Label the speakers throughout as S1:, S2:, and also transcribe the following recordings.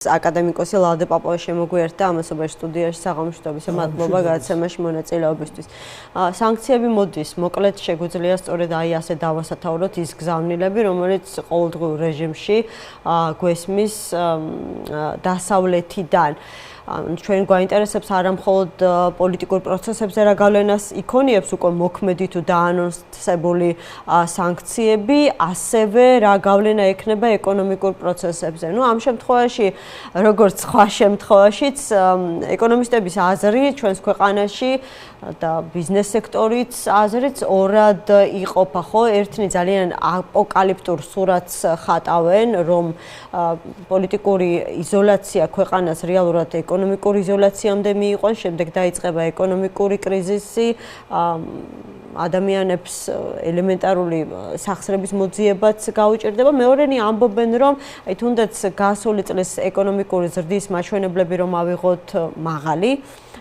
S1: აკადემიკოსი ლალდე პაპოვი შემოგვიერთდა ამასობაში სტუდიაში საღამოშტობის მადლობა გადაცემაში მონაწილეობისთვის. სანქციები მოდის, მოკლედ შეგვიძლია სწორედ აი ასე დავასათაუროთ ის გზავნილები, რომელიც ყოველდღიურ რეჟიმში გვესმის დასავლეთიდან. ჩვენ გვაინტერესებს არა მხოლოდ პოლიტიკურ პროცესებზე რა გავლენას იქონიებს უკვე მოქმედი თუ დაანონსებული სანქციები, ასევე რა გავლენა ექნება ეკონომიკურ პროცესებზე. ამ შემთხვევაში, როგორც სხვა შემთხვევაშიც, ეკონომისტების აზრი ჩვენს ქვეყანაში და ბიზნეს სექტორიც აზრიც ორად იყოფა, ხო? ერთნი ძალიან აპოკალიფტურ სურათს ხატავენ, რომ პოლიტიკური იზოლაცია ქვეყანას რეალურად ეკონომიკური იზოლაციამდე მიიყვანს, შემდეგ დაიწყება ეკონომიკური კრიზისი, ადამიანებს ელემენტარული სახსრების მოძიებაც გაუჭირდება. მეორენი ამბობენ, რომ აი თუნდაც გასული წლის ეკონომიკური ზრდის მაჩვენებლები რომ ავიღოთ მაღალი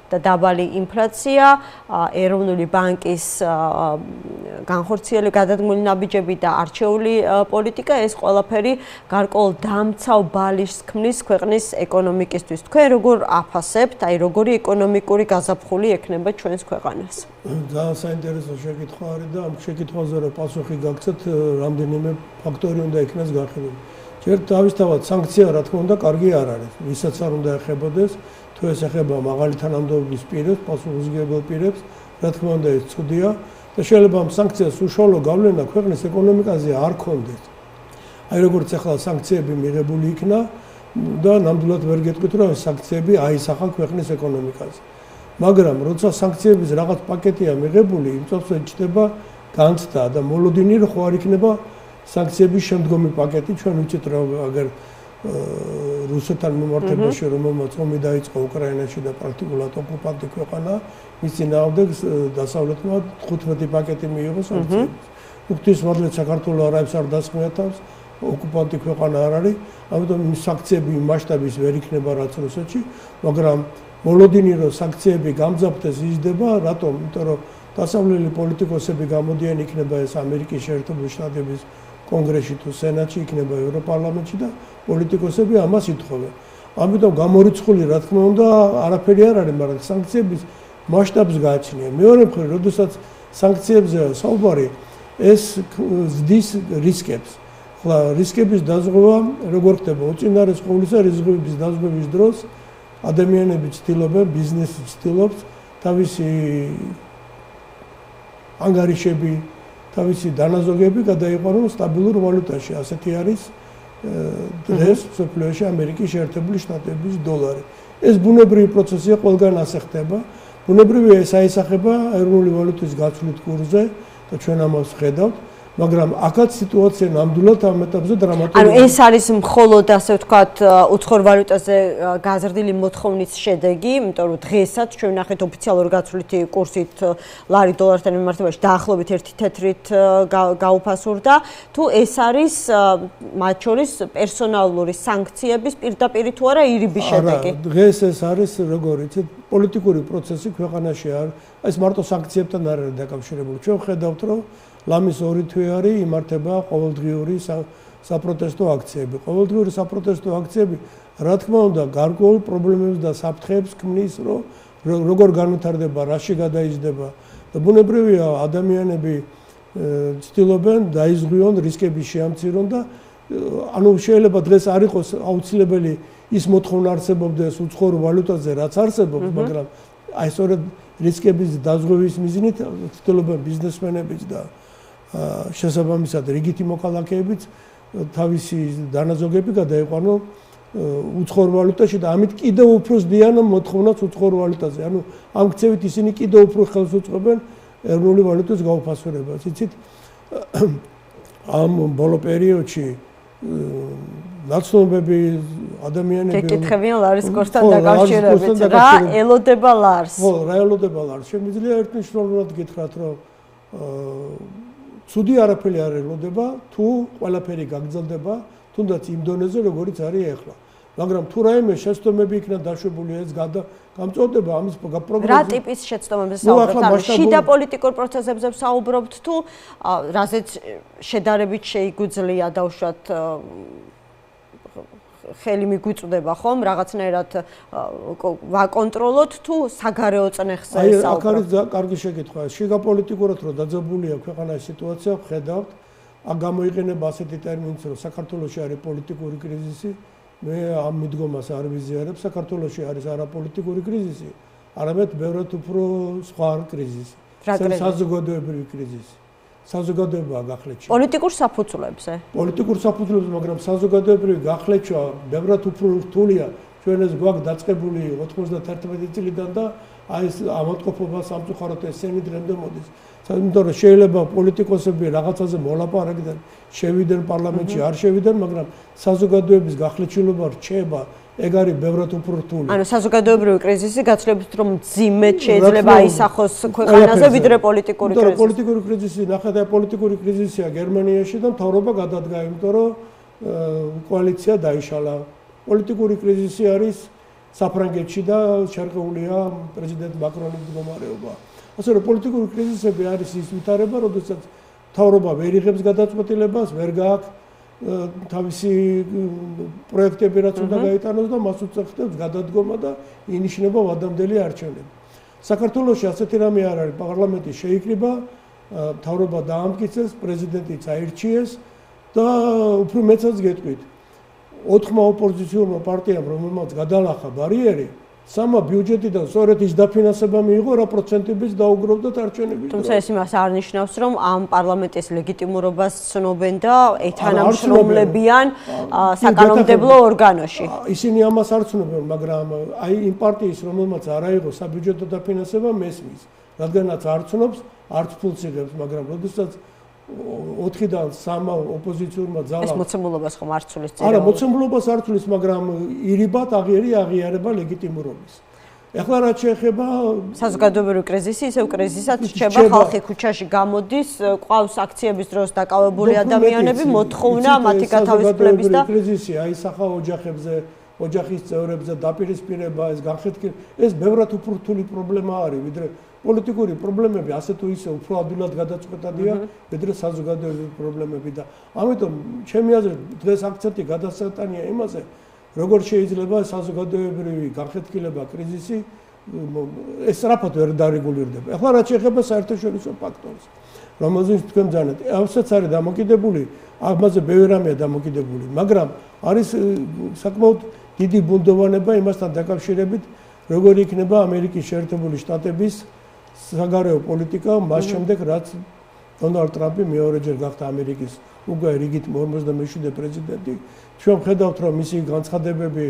S1: და დაბალი ინფლაცია, ეროვნული ბანკის განხორციელებული გადადგმული ნაბიჯები და არჩეული პოლიტიკა, ეს ყველაფერი გარკვეულ დამცავ ბალიშს ქმნის ქვეყნის ეკონომიკისთვის. თქვენ როგორ აფასებთ, აი როგორი ეკონომიკური გაზაფხული ექნება ჩვენს ქვეყანას?
S2: ძალიან საინტერესო შეკითხვა არის და ამ შეკითხვაზე რომ პასუხი გაგცეთ, რამდენიმე ფაქტორი უნდა იქნას გახედული. ჯერ თავისთავად სანქცია რა თქმა უნდა კარგი არ არის, ვისაც არ უნდა ეხებოდეს. თუ ეს ეხება მაღალი თანამდებობის პირებს, პასუხისმგებელ პირებს, რა თქმა უნდა ეს ცუდია და შეიძლება ამ სანქციას უშუალო გავლენა ქვეყნის ეკონომიკაზე არ ქონდეს. აი როგორც ახლა სანქციები მიღებული იქნა და ნამდვილად ვერ გეტყვით რომ ეს სანქციები აისახა ქვეყნის ეკონომიკაზე. მაგრამ როცა სანქციების რაღაც პაკეტია მიღებული, იმ წელს ჩდება განცდა და მოლოდინი რო არ იქნება სანქციების შემდგომი პაკეტი, ჩვენ ვიცით რომ აგერ რუსეთთან მიმართებაში რომელმაც ომი დაიწყო უკრაინაში და პრაქტიკულად ოკუპანტი ქვეყანა, მის წინააღმდეგ დასავლეთმა 15 პაკეტი მიიღო სანქციების. ღვთისმადლით საქართველოს არაებს არ დასხმიათავს, ოკუპანტი ქვეყანა არ არის, ამიტომ სანქციები მასშტაბის ვერ იქნება რაც რუსეთში, მაგრამ მოლოდინი რომ სანქციები გამძაფრდეს იზრდება, რატომ? იმიტომ რომ დასავლელი პოლიტიკოსები გამოდიან იქნება ეს ამერიკის შეერთებული შტატების კონგრესში თუ სენატში, იქნება ევროპარლამენტში და პოლიტიკოსები ამას ითხოვენ. ამიტომ გამორიცხული რა თქმა უნდა არაფერი არ არის, მაგრამ სანქციების მასშტაბს გააჩნია. მეორე მხრივ, როდესაც სანქციებზე საუბარი, ეს ზრდის რისკებს. ხლა რისკების დაზღვევა როგორ ხდება? უწინარესყოვლისა რისკების დაზღვევის დროს ადამიანები ცდილობენ, ბიზნესი ცდილობს თავისი ანგარიშები, თავისი დანაზოგები გადაიყვანონ სტაბილურ ვალუტაში. ასეთი არის დღეს მსოფლიოში ამერიკის შეერთებული შტატების დოლარი. ეს ბუნებრივი პროცესია, ყველგან ასე ხდება. ბუნებრივია ეს აისახება ეროვნული ვალუტის გაცვლის კურსზე და ჩვენ ამას ხედავთ. მაგრამ აქაც სიტუაცია ნამდვილად ამ ეტაპზე დრამატულია.
S1: ანუ ეს არის მხოლოდ ასე ვთქვათ უცხოურ ვალუტაზე გაზრდილი მოთხოვნის შედეგი, იმიტომ რომ დღესაც ჩვენ ნახეთ ოფიციალური გაცვლითი კურსით ლარი დოლართან მიმართებაში დაახლოებით 1 თეთრით გაუფასურდა, თუ ეს არის მათ შორის პერსონალური სანქციების პირდაპირ თუ არა ირიბის შედეგი?
S2: არა, დღეს ეს არის როგორ იცით, პოლიტიკური პროცესი ქვეყანაში არ, ეს მარტო სანქციებთან არ არის დაკავშირებული. ჩვენ ხედავთ რომ ლამის 2 თვე არის იმართება ყოველდღიური საპროტესტო აქციები. ყოველდღიური საპროტესტო აქციები, რა თქმა უნდა, გარკვეულ პრობლემებს და საფრთხეებს ქმნის, რომ როგორ განვითარდება, რაში გადაიზრდება და ბუნებრივია ადამიანები ცდილობენ დაიზღვიონ, რისკების შეამცირონ და ანუ შეიძლება დღეს არ იყოს აუცილებელი ის მოთხოვნა არსებობდეს უცხოურ ვალუტაზე, რაც არსებობს, მაგრამ აი სწორედ რისკების დაზღვევის მიზნით ცდილობენ ბიზნესმენებიც და შესაბამისად რიგითი მოქალაქეებიც თავისი დანაზოგები გადაიყვანონ უცხოურ ვალუტაში და ამით კიდევ უფრო ზდიან მოთხოვნას უცხოურ ვალუტაზე. ანუ ამ ქცევით ისინი კიდევ უფრო ხელს უწყობენ ეროვნული ვალუტის გაუფასურებას. იცით, ამ ბოლო პერიოდში ნაცნობები ადამიანები
S1: გეკითხებიან ლარის კურსთან დაკავშირებით, რა ელოდება ლარს?
S2: ხო, რა ელოდება ლარს? შემიძლია ერთნიშნულად გითხრათ, რომ ცუდი არაფერი არ ელოდება, თუ ყველაფერი გაგრძელდება, თუნდაც იმ დონეზე, როგორიც არის ახლა. მაგრამ თუ რაიმე შეცდომები იქნა დაშვებული, ეს გამწოდდება ამის პროგრესს.
S1: რა ტიპის შეცდომებზე საუბრობთ? ანუ შიდა პოლიტიკურ პროცესებზე საუბრობთ თუ რაზეც შედარებით შეიგუძლია დავუშვათ ხელი მიგვიწვდება ხომ რაღაცნაირად ვაკონტროლოთ თუ საგარეო წნეხზე
S2: საუბრობთ? აი, აქ არის კარგი შეკითხვა. შიგა პოლიტიკურად რო დაძაბულია ქვეყანაში სიტუაცია, ხედავთ, აქ გამოიყენება ასეთი ტერმინიც, რომ საქართველოში არის პოლიტიკური კრიზისი. მე ამ მიდგომას არ ვიზიარებ, საქართველოში არის არაპოლიტიკური კრიზისი, არამედ ბევრად უფრო სხვა კრიზისი. საზოგადოებრივი კრიზისი. საზოგადოება გახლეჩა.
S1: პოლიტიკურ საფუძვლებზე.
S2: პოლიტიკურ საფუძვლებზე, მაგრამ საზოგადოებრივი გახლეჩა ბევრად უფრო რთულია. ჩვენ ეს გვაქვს დაწყებული 91 წლიდან და აი ეს ამოტყოფობა სამწუხაროდ ესენი დღემდე მოდის. იმიტომ რომ შეიძლება პოლიტიკოსები რაღაცაზე მოლაპარაკდნენ, შევიდნენ პარლამენტში, არ შევიდნენ, მაგრამ საზოგადოების გახლეჩილობა რჩება, ეგ არის ბევრად უფრო რთული.
S1: ანუ საზოგადოებრივი კრიზისი გაცილებით რომ ძიმედ შეიძლება აისახოს ქვეყანაზე ვიდრე პოლიტიკური კრიზისი.
S2: პოლიტიკური კრიზისი, ნახეთ, აი პოლიტიკური კრიზისია გერმანიაში და მთავრობა გადადგა, იმიტომ რომ კოალიცია დაიშალა. პოლიტიკური კრიზისი არის საფრანგეთში და შერყეულია პრეზიდენტ მაკრონის მდგომარეობა. ასე რომ პოლიტიკური კრიზისები არის ის ვითარება, როდესაც მთავრობა ვერ იღებს გადაწყვეტილებას, ვერ გააქვს თავისი პროექტები რაც უნდა გაიტანოს და მას უწევს გადადგომა და ინიშნება ვადამდელი არჩევნები. საქართველოში ასეთი რამე არ არის, პარლამენტი შეიკრიბა, მთავრობა დაამტკიცეს, პრეზიდენტიც აირჩიეს და უფრო მეცაც გეტყვით. 4 ოპოზიციურმა პარტიამ, რომელმაც გადალახა ბარიერი, 3 ბიუჯეტიდან სწორედ ის დაფინანსება მიიღო, რა პროცენტებით დაუგროვდა არჩევნების დროს.
S1: თუმცა ეს იმას არ ნიშნავს, რომ ამ პარლამენტის ლეგიტიმურობას ცნობენ და ეთანამშრომლებიან საკანონმდებლო ორგანოში.
S2: ისინი ამას არ ცნობენ, მაგრამ აი იმ პარტიის, რომელმაც არ აიღო საბიუჯეტო დაფინანსება, მესმის, რადგანაც არ ცნობს, არც ფულს იღებს, მაგრამ როდესაც 4-დან 3 ოპოზიციურმა ძალამ
S1: ეს მოცემულობას ხომ არ ცulis წერა.
S2: არა, მოცემულობას არ ცulis, მაგრამ ირიბად აღიარება ლეგიტიმურობის. ეხლა რაც შეეხება
S1: საზოგადოებრივი კრიზისი, ისევ კრიზისად რჩება ხალხი ქუჩაში გამოდის, ყავს აქციების დროს დაკავებული ადამიანები, მოთხოვნა მათი გათავისუფლების და
S2: კრიზისი აისახა ოჯახებზე, ოჯახის წევრებზე დაპირისპირება, ეს განხეთქილი, ეს ბევრად უფრო რთული პრობლემა არის, ვიდრე პოლიტიკური პრობლემები ასე თუ ისე უფრო ადვილად გადაწყვეტადია, ვიდრე საზოგადოებრივი პრობლემები და ამიტომ ჩემი აზრით დღეს აქცენტი გადასატანია იმაზე, როგორ შეიძლება საზოგადოებრივი განხეთქილება, კრიზისი ეს რაფად ვერ დარეგულირდება. ახლა რაც შეეხება საერთაშორისო ფაქტორს, რომელზეც თქვენ ძანეთ, აუცილებლად არის დამოკიდებული, ამაზე ბევრი რამეა დამოკიდებული, მაგრამ არის საკმაოდ დიდი ბუნდოვანება იმასთან დაკავშირებით, როგორი იქნება ამერიკის შეერთებული შტატების საგარეო პოლიტიკა მას შემდეგ, რაც დონალდ ტრამპი მეორეჯერ გახდა ამერიკის უკვე რიგით 47 პრეზიდენტი. ჩვენ ხედავთ, რომ მისი განცხადებები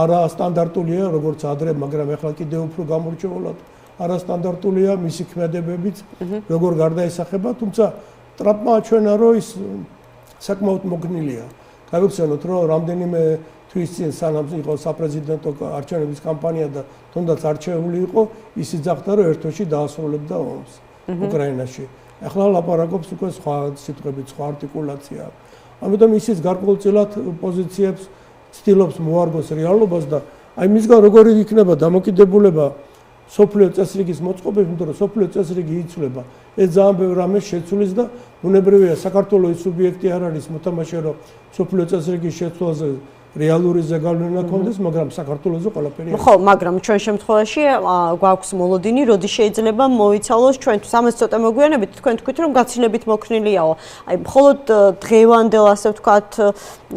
S2: არასტანდარტულია, როგორც ადრე, მაგრამ ახლა კიდევ უფრო გამორჩეულად არასტანდარტულია მისი ქმედებებიც, როგორ გარდაისახება, თუმცა ტრამპმა აჩვენა, რომ ის საკმაოდ მოგნილია. გავიხსენოთ, რომ რამდენიმე თვის წინ სანამ იყო საპრეზიდენტო არჩევნების კამპანია და თუნდაც არჩეული იყო, ის იძახდა, რომ ერთ თვეში დაასრულებდა ომს უკრაინაში. ახლა ლაპარაკობს უკვე სხვა სიტყვებით, სხვა არტიკულაცია. ამიტომ ისიც გარკვეულწილად პოზიციებს ცდილობს მოარგოს რეალობას და აი მისგან როგორი იქნება დამოკიდებულება სოფლიო წესრიგის მოწყობების, იმიტომ რომ სოფლიო წესრიგი იცვლება. ეს ძალიან ბევრ რამეს შეცვლის და ბუნებრივია საქართველოს სუბიექტი არ არის მოთამაშე, რომ სოფლიო წესრიგის შეცვლაზე რეალური ზეგავლენა ქონდეს, მაგრამ საქართველოსზე ყველაფერი არის.
S1: ხო, მაგრამ ჩვენ შემთხვევაში გვაქვს მოლოდინი, როდის შეიძლება მოიცალოს ჩვენთვის ამას ცოტა მოგვიანებით, თქვენ თქვით რომ გაცილებით მოქნილიაო. აი, მხოლოდ დღევანდელ ასე ვთქვათ,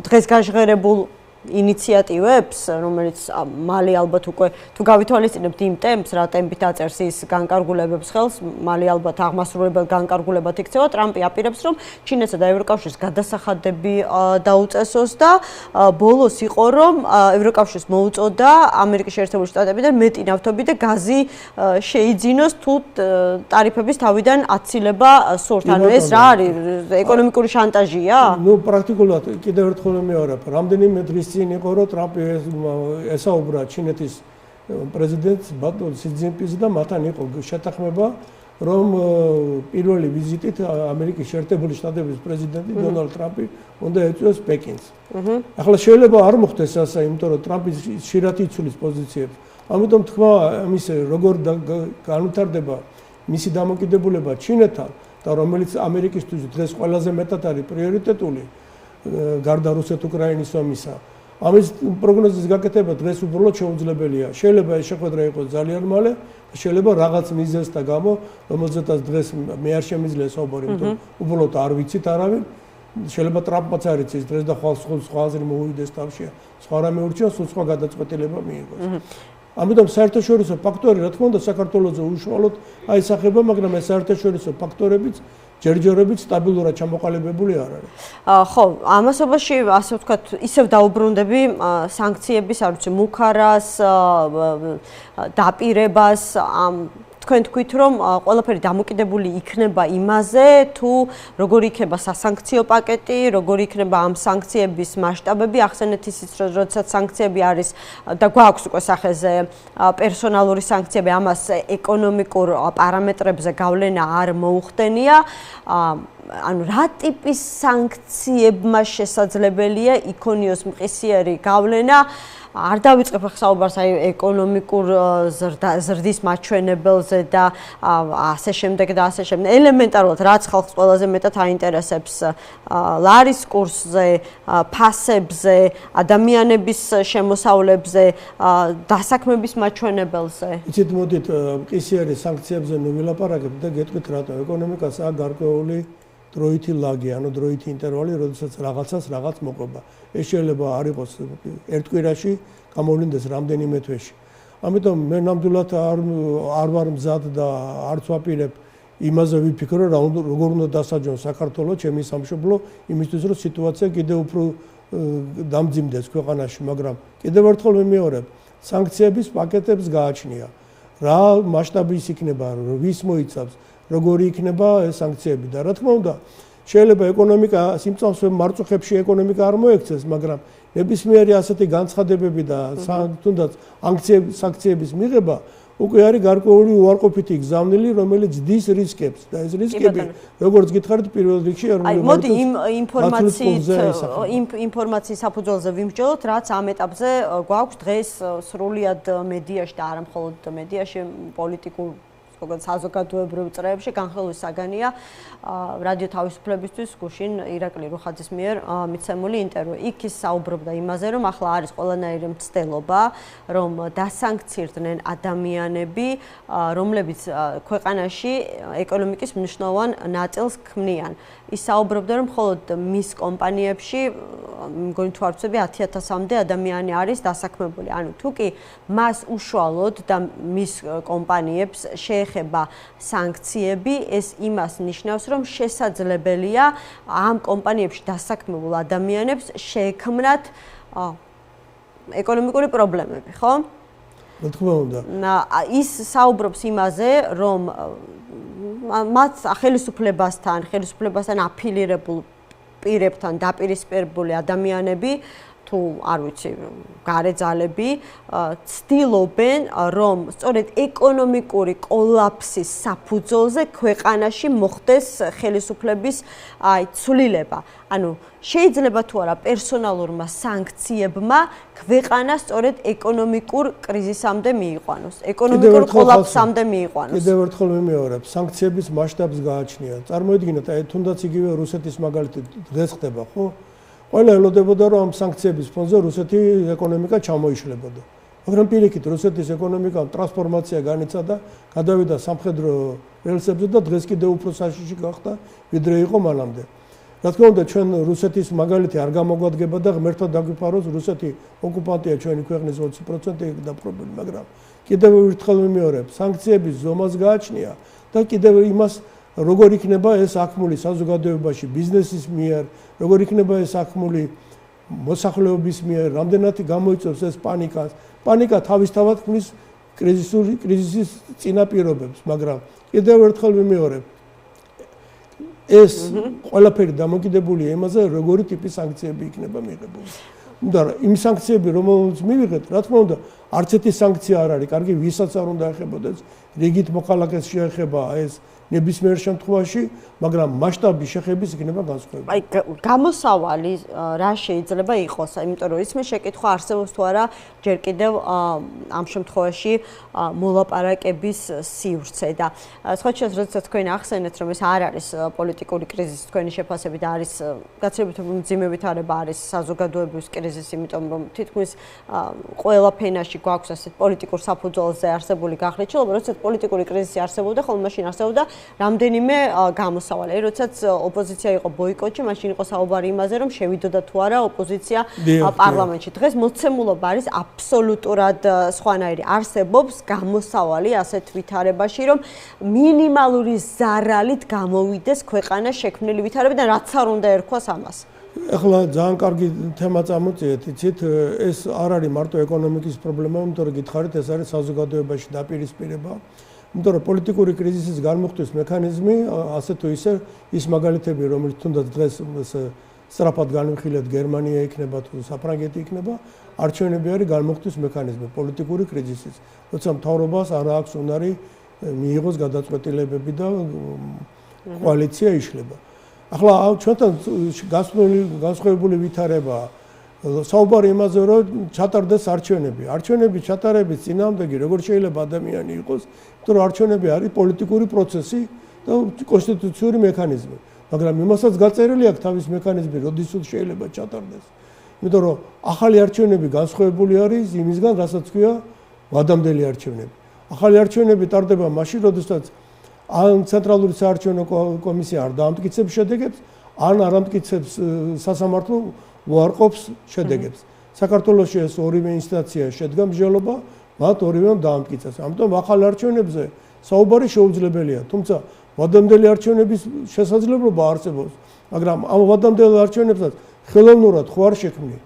S1: დღეს გაჟღერებულ ინიციატივებს, რომელიც მალე ალბათ უკვე თუ გავითვალისწინებთ იმ ტემპს, რა ტემპით აწერს ის განკარგულებებს ხელს, მალე ალბათ აღმასრულებელ განკარგულებად იქცევა, ტრამპი აპირებს, რომ ჩინეთსა და ევროკავშირს გადასახადები დაუწესოს და ბოლოს იყო, რომ ევროკავშირს მოუწოდა ამერიკის შეერთებული შტატებიდან მეტი ნავთობი და გაზი შეიძინოს თუ ტარიფების თავიდან აცილება სურთ. ანუ ეს რა არის? ეკონომიკური შანტაჟია?
S2: ნუ პრაქტიკულად კიდევ ერთხელ მეორებ, რამდენიმე დღის წინ იყო, რომ ტრამპი ესაუბრა ჩინეთის პრეზიდენტს სი ძინპინს და მათთან იყო შეთანხმება, რომ პირველი ვიზიტით ამერიკის შეერთებული შტატების პრეზიდენტი დონალდ ტრამპი უნდა ეწვიოს პეკინს. ახლა შეიძლება არ მოხდეს ასე, იმიტომ რომ ტრამპი ხშირად იცვლის პოზიციებს. ამიტომ თქვა ამის როგორ განვითარდება მისი დამოკიდებულება ჩინეთთან და რომელიც ამერიკისთვის დღეს ყველაზე მეტად არის პრიორიტეტული გარდა რუსეთ-უკრაინის ომისა. ამის პროგნოზის გაკეთება დღეს უბრალოდ შეუძლებელია. შეიძლება ეს შეხვედრა იყოს ძალიან მალე, შეიძლება რაღაც მიზეზთა გამო, რომელზედაც დღეს მე არ შემიძლია საუბარი, იმიტომ უბრალოდ არ ვიცით არავინ. შეიძლება ტრამპმაც არ იცის დღეს და ხვალ სხვა აზრი მოვიდეს თავში. სხვა რამე ურჩია, სულ სხვა გადაწყვეტილება მიიღოს. ამიტომ საერთაშორისო ფაქტორი, რა თქმა უნდა, საქართველოზე უშუალოდ აისახება, მაგრამ ეს საერთაშორისო ფაქტორებიც ჯერჯერობით სტაბილურად ჩამოყალიბებული არ არის.
S1: ხო, ამასობაში ასე ვთქვათ, ისევ დაუბრუნდები სანქციების, არ ვიცი, მუქარას, დაპირებას, თქვენ თქვით, რომ ყველაფერი დამოკიდებული იქნება იმაზე, თუ როგორი იქნება სასანქციო პაკეტი, როგორი იქნება ამ სანქციების მასშტაბები, ახსენეთ ისიც, როდესაც სანქციები არის და გვაქვს უკვე სახეზე პერსონალური სანქციები, ამას ეკონომიკურ პარამეტრებზე გავლენა არ მოუხდენია. ანუ რა ტიპის სანქციებმა შესაძლებელია იქონიოს მყისიერი გავლენა? არ დავიწყებ საუბარს აი ეკონომიკურ ზრდის მაჩვენებელზე და ასე შემდეგ და ასე შემდეგ. ელემენტარულად რაც ხალხს ყველაზე მეტად აინტერესებს ლარის კურსზე, ფასებზე, ადამიანების შემოსავლებზე, დასაქმების მაჩვენებელზე.
S2: იცით, მოდით მყისიერი სანქციებზე ნუ ვილაპარაკებ და გეტყვით რატო ეკონომიკას აქვს გარკვეული დროითი ლაგი, ანუ დროითი ინტერვალი, როდესაც რაღაცას რაღაც მოყვება. ეს შეიძლება არ იყოს ერთ კვირაში, გამოვლინდეს რამდენიმე თვეში. ამიტომ მე ნამდვილად არ ვარ მზად და არც ვაპირებ იმაზე ვიფიქრო, როგორ უნდა დასაჯონ საქართველოს ჩემი სამშობლო, იმისთვის რომ სიტუაცია კიდევ უფრო დამძიმდეს ქვეყანაში, მაგრამ კიდევ ერთხელ ვიმეორებ, სანქციების პაკეტებს გააჩნია. რა მასშტაბის იქნება, ვის მოიცავს, როგორი იქნება ეს სანქციები და რა თქმა უნდა შეიძლება ეკონომიკა სიმწავსე მარწუხებში ეკონომიკა არ მოექცეს, მაგრამ ნებისმიერი ასეთი განცხადებები და თუნდაც სანქციების მიღება უკვე არის გარკვეული უარყოფითი გზავნილი, რომელიც ძდის რისკებს და ეს რისკები, როგორც გითხარით, პირველ რიგში
S1: აი, მოდი ინფორმაციის საფუძველზე ვიმსჯელოთ, რაც ამ ეტაპზე გვაქვს დღეს სრულიად მედიაში და არა მხოლოდ მედიაში, პოლიტიკურ საზოგადოებრივ წრეებში განხილვის საგანია რადიო თავისუფლებისთვის გუშინ ირაკლი რუხაძის მიერ მიცემული ინტერვიუ. იქ ის საუბრობდა იმაზე, რომ ახლა არის ყველანაირი მცდელობა, რომ დასანქცირდნენ ადამიანები, რომლებიც ქვეყანაში ეკონომიკის მნიშვნელოვან ნაწილს ქმნიან. ის საუბრობდა, რომ მხოლოდ მის კომპანიებში, მგონი თუ არ ვცდები, 10,000-მდე ადამიანი არის დასაქმებული. ანუ თუ კი მას უშუალოდ და მის კომპანიებს შეეხება სანქციები, ეს იმას ნიშნავს, რომ შესაძლებელია ამ კომპანიებში დასაქმებულ ადამიანებს შეექმნათ ეკონომიკური პრობლემები, ხო?
S2: რა თქმა უნდა.
S1: ის საუბრობს იმაზე, რომ მათ ხელისუფლებასთან აფილირებულ პირებთან დაპირისპირებული ადამიანები თუ არ ვიცი, გარეძალები ცდილობენ, რომ სწორედ ეკონომიკური კოლაფსის საფუძველზე ქვეყანაში მოხდეს ხელისუფლების ცვლილება. ანუ შეიძლება თუ არა პერსონალურმა სანქციებმა ქვეყანა სწორედ ეკონომიკურ კრიზისამდე მიიყვანოს, ეკონომიკურ კოლაფსამდე მიიყვანოს.
S2: კიდევ ერთხელ ვიმეორებ, სანქციების მასშტაბს გააჩნია. წარმოიდგინეთ, აი თუნდაც იგივე რუსეთის მაგალითი დღეს ხდება, ხო? ყველა ელოდებოდა, რომ ამ სანქციების ფონზე რუსეთის ეკონომიკა ჩამოიშლებოდა. მაგრამ პირიქით, რუსეთის ეკონომიკამ ტრანსფორმაცია განიცადა, გადავიდა სამხედრო რელსებზე და დღეს კიდევ უფრო საშიში გახდა, ვიდრე იყო მანამდე. რა თქმა უნდა, ჩვენ რუსეთის მაგალითი არ გამოგვადგება და ღმერთად დაგვიფაროს, რუსეთი ოკუპანტია ჩვენი ქვეყნის 20% დაპყრობილი, მაგრამ კიდევ ერთხელ ვიმეორებ, სანქციების ზომას გააჩნია და კიდევ იმას როგორ იქნება ეს აქმული საზოგადოებაში ბიზნესის მიერ, როგორ იქნება ეს აქმული მოსახლეობის მიერ, რამდენად გამოიწვევს ეს პანიკას. პანიკა თავისთავად ქმნის კრიზისის წინაპირობებს, მაგრამ კიდევ ერთხელ ვიმეორებ, ეს ყველაფერი დამოკიდებულია იმაზე, როგორი ტიპის სანქციები იქნება მიღებული. და იმ სანქციები, რომელსაც მივიღეთ, რა თქმა უნდა, არც ერთი სანქცია არ არის კარგი, ვისაც არ უნდა ეხებოდეს, რიგით მოქალაქეს შეეხება ეს ნებისმიერ შემთხვევაში, მაგრამ მასშტაბის შეხების იქნება განსხვავებული.
S1: აი გამოსავალი რა შეიძლება იყოს, იმიტომ რომ ისმის შეკითხვა არსებობს თუ არა ჯერ კიდევ ამ შემთხვევაში მოლაპარაკების სივრცე და სხვა შეს როდესაც თქვენ ახსენეთ რომ ეს არ არის პოლიტიკური კრიზისი თქვენი შეფასებით არის გაცილებით მძიმე ვითარება არის საზოგადოების კრიზისი, იმიტომ რომ თითქმის ყველა ფენაში გვაქვს ასეთ პოლიტიკურ საფუძველზე არსებული გახლეჩილობა, როდესაც პოლიტიკური კრიზისი არსებობდა, ხოლმე მაშინ არსებობდა რამდენიმე გამოსავალი. როდესაც ოპოზიცია იყო ბოიკოტში, მაშინ იყო საუბარი იმაზე, რომ შევიდოდა თუ არა ოპოზიცია პარლამენტში. დღეს მოცემულობა არის აბსოლუტურად სხვანაირი. არსებობს გამოსავალი ასეთ ვითარებაში, რომ მინიმალური ზარალით გამოვიდეს ქვეყანა შექმნილი ვითარებიდან, რაც არ უნდა ერქვას ამას.
S2: ახლა ძალიან კარგი თემა წამოწიეთ, იცით, ეს არ არის მარტო ეკონომიკის პრობლემა, იმიტომ რომ გითხარით, ეს არის საზოგადოებაში დაპირისპირება. იმიტომ რომ პოლიტიკური კრიზისის განმუხტვის მექანიზმი, ასე თუ ისე, ის მაგალითები, რომელიც თუნდაც დღეს სწრაფად განვიხილეთ, გერმანია იქნება თუ საფრანგეთი იქნება, არჩევნები არის განმუხტვის მექანიზმი პოლიტიკური კრიზისის. როცა მთავრობას არ აქვს უნარი მიიღოს გადაწყვეტილებები და კოალიცია იშლება. ახლა ჩვენთან განსხვავებული ვითარებაა. საუბარი იმაზე, რომ ჩატარდეს არჩევნები. არჩევნები ჩატარების წინააღმდეგი როგორ შეიძლება ადამიანი იყოს, იმიტომ რომ არჩევნები არის პოლიტიკური პროცესი და კონსტიტუციური მექანიზმი. მაგრამ იმასაც გაწერილი აქვს თავის მექანიზმი, როდესაც შეიძლება ჩატარდეს. იმიტომ რომ ახალი არჩევნები განსხვავებული არის იმისგან, რასაც ქვია ვადამდელი არჩევნები. ახალი არჩევნები ტარდება მაშინ, როდესაც ან ცენტრალური საარჩევნო კომისია არ დაამტკიცებს შედეგებს, ან არ ამტკიცებს სასამართლო უარყოფს შედეგებს. საქართველოში ეს ორივე ინსტანცია შედგა მსჯელობა, მათ ორივემ დაამტკიცეს. ამიტომ ახალ არჩევნებზე საუბარი შეუძლებელია, თუმცა ვადამდელი არჩევნების შესაძლებლობა არსებობს, მაგრამ ამ ვადამდელ არჩევნებსაც ხელოვნურად ხო არ შექმნი.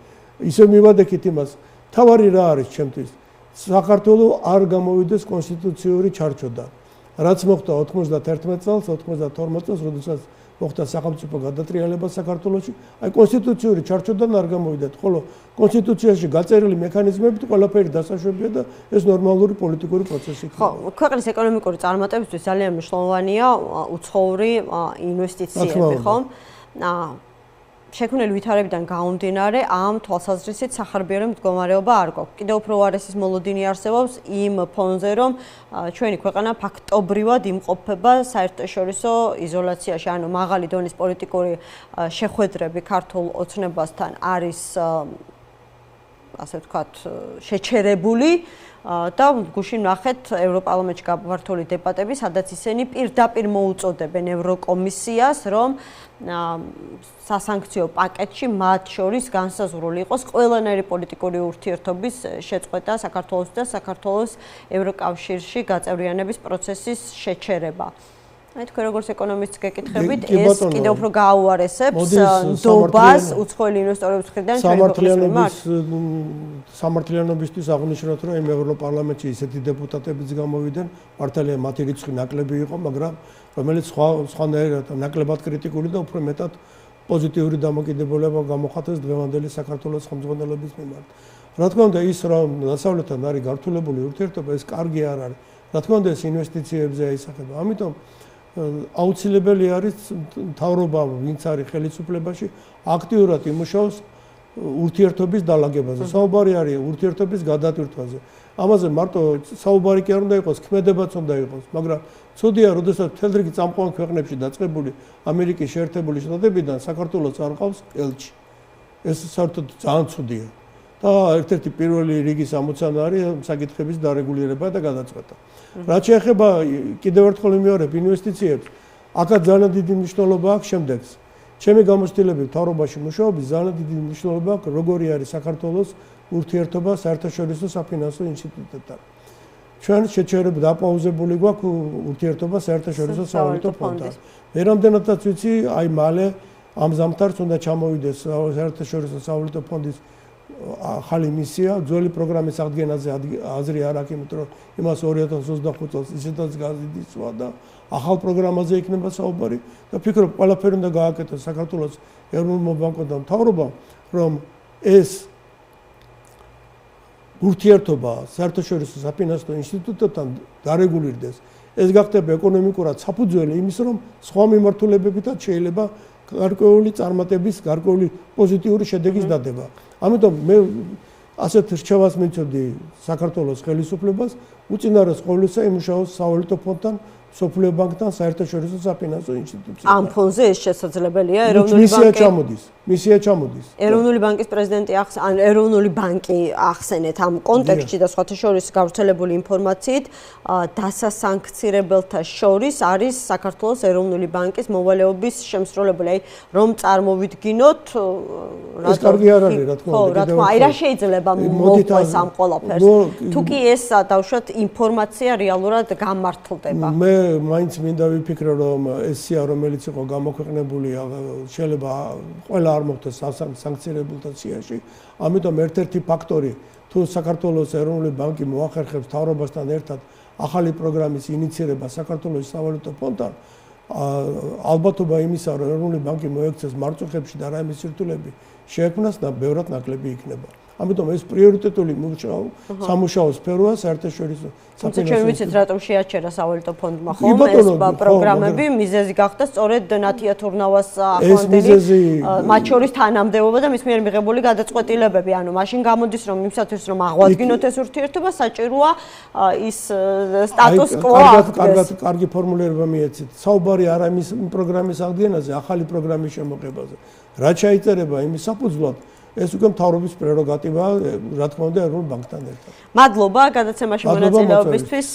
S2: ისე მივადექით იმას, თავარი რა არის ჩემთვის? საქართველოს არ გამოვიდეს კონსტიტუციური ჩარჩოდან. რაც მოხდა 91 წელს, 92 წელს, როდესაც მოხდა სახელმწიფო გადატრიალება საქართველოში, აი კონსტიტუციური ჩარჩოდან არ გამოვიდათ, ხოლო კონსტიტუციაში გაწერილი მექანიზმებით ყველაფერი დასაშვებია და ეს ნორმალური პოლიტიკური პროცესი იქნება.
S1: ხო, ქვეყნის ეკონომიკური წარმატებისთვის ძალიან მნიშვნელოვანია უცხოური ინვესტიციები, ხო? შექმნილი ვითარებიდან გამომდინარე, ამ თვალსაზრისით სახარბიელო მდგომარეობა არ გვაქვს. კიდევ უფრო უარესის მოლოდინი არსებობს იმ ფონზე, რომ ჩვენი ქვეყანა ფაქტობრივად იმყოფება საერთაშორისო იზოლაციაში, ანუ მაღალი დონის პოლიტიკური შეხვედრები ქართულ ოცნებასთან არის ასე ვთქვათ, შეჩერებული და გუშინ ნახეთ ევროპარლამენტში გამართული დებატები, სადაც ისინი პირდაპირ მოუწოდებენ ევროკომისიას, რომ სასანქციო პაკეტში მათ შორის განსაზღვრული იყოს ყველანაირი პოლიტიკური ურთიერთობის შეწყვეტა საქართველოს და საქართველოს ევროკავშირში გაწევრიანების პროცესის შეჩერება. აი თქვენ როგორც ეკონომისტი გეკითხებით, ეს კიდევ უფრო გააუარესებს ნდობას უცხოელი ინვესტორების მხრიდან
S2: სამართლიანობისთვის აღნიშნოთ, რომ იმ ევროპარლამენტში ისეთი დეპუტატებიც გამოვიდნენ, მართალია მათი რიცხვი ნაკლები იყო, მაგრამ რომელიც სხვანაირად ნაკლებად კრიტიკული და უფრო მეტად პოზიტიური დამოკიდებულება გამოხატეს დღევანდელი საქართველოს ხელმძღვანელობის მიმართ. რა თქმა უნდა, ის რომ დასავლეთთან არის გართულებული ურთიერთობა, ეს კარგი არ არის. რა თქმა უნდა, ეს ინვესტიციებზე აისახება. ამიტომ აუცილებელი არის მთავრობა, ვინც არის ხელისუფლებაში, აქტიურად იმუშაოს ურთიერთობის დალაგებაზე. საუბარი არის ურთიერთობის გადატვირთვაზე. ამაზე მარტო საუბარი კი არ უნდა იყოს, ქმედებაც უნდა იყოს, მაგრამ ცუდია, როდესაც მთელ რიგი წამყვან ქვეყნებში დაწყებული ამერიკის შეერთებული შტატებიდან საქართველოს არ ყავს ელჩი. ეს საერთოდ ძალიან ცუდია. და ერთ-ერთი პირველი რიგის ამოცანა არის საკითხების დარეგულირება და გადაწყვეტა. რაც შეეხება კიდევ ერთხელ ვიმეორებ ინვესტიციებს, აქაც ძალიან დიდი მნიშვნელობა აქვს შემდეგს. ჩემი გამოცდილებით მთავრობაში მუშაობის ძალიან დიდი მნიშვნელობა აქვს, როგორი არის საქართველოს ურთიერთობა საერთაშორისო საფინანსო ინსტიტუტებთან. ჩვენ შეჩერებ დაპაუზებული გვაქვს ურთიერთობა საერთაშორისო სავალუტო ფონდთან. ვერამდენადაც ვიცი, აი მალე ამ ზამთარს უნდა ჩამოვიდეს საერთაშორისო სავალუტო ფონდის ახალი მისია, ძველი პროგრამის აღდგენაზე აზრი არ აქვს, იმიტომ რომ იმას 2025 წელს ისედაც გაზიდისვა და ახალ პროგრამაზე იქნება საუბარი და ფიქრობ, ყველაფერი უნდა გააკეთოს საქართველოს ეროვნულ ბანკთან მთავრობამ, რომ ეს ურთიერთობა საერთაშორისო საფინანსო ინსტიტუტებთან დარეგულირდეს. ეს გახდება ეკონომიკურად საფუძველი იმის, რომ სხვა მიმართულებებითაც შეიძლება გარკვეული წარმატების, გარკვეული პოზიტიური შედეგის დადება. ამიტომ მე ასეთ რჩევას მიცოდი საქართველოს ხელისუფლებას, უწინარეს ყოვლისა იმუშაოს სავალუტო ფონდთან, სოფლიო ბანკთან, საერთაშორისო საფინანსო ინსტიტუციებთან.
S1: ამ ფონზე ეს შესაძლებელია ეროვნული ბანკი.
S2: მისია ჩამოდის.
S1: ეროვნული ბანკის პრეზიდენტი ან ეროვნული ბანკი ახსენეთ ამ კონტექსტში და სხვათა შორის გავრცელებული ინფორმაციით დასასანქცირებელთა შორის არის საქართველოს ეროვნული ბანკის მოვალეობის შემსრულებელი. აი რომ წარმოვიდგინოთ
S2: ეს კარგი არ არის რა თქმა უნდა.
S1: რა თქმა უნდა, აი რა შეიძლება მოყვეს ამ ყველაფერს. თუ კი ეს დავუშვათ ინფორმაცია რეალურად გამართლდება.
S2: მე მაინც მინდა ვიფიქრო რომ ეს სია რომელიც იყო გამოქვეყნებული შეიძლება ყველა არ მოხდეს სანქცირებულთა სიაში. ამიტომ ერთ-ერთი ფაქტორი თუ საქართველოს ეროვნული ბანკი მოახერხებს მთავრობასთან ერთად ახალი პროგრამის ინიცირება საქართველოს სავალუტო ფონდთან, ალბათობა იმისა, რომ ეროვნული ბანკი მოექცეს მარწუხებში და რაიმე სირთულეები შეექმნას და ბევრად ნაკლები იქნება. ამიტომ ეს პრიორიტეტული სამუშაო სფეროა საერთაშორისო
S1: საფინანსო. ჩვენ ვიცით რატომ შეაჩერა სავალუტო ფონდმა ხომ ეს პროგრამები, მიზეზი გახდა სწორედ ნათია თურნავას ახლანდელი მათ შორის თანამდებობა და მის მიერ მიღებული გადაწყვეტილებები. ანუ მაშინ გამოდის რომ იმისათვის რომ აღვადგინოთ ეს ურთიერთობა საჭიროა ის სტატუს კვო აღდგეს.
S2: კარგი ფორმულირება მიეცით. საუბარი არა იმის პროგრამის აღდგენაზე, ახალი პროგრამის შემოღებაზე. რაც შეიწერება იმის საფუძვლად ეს უკვე მთავრობის პრეროგატივაა, რა თქმა უნდა, ეროვნულ ბანკთან ერთად.
S1: მადლობა გადაცემაში მონაწილეობისთვის.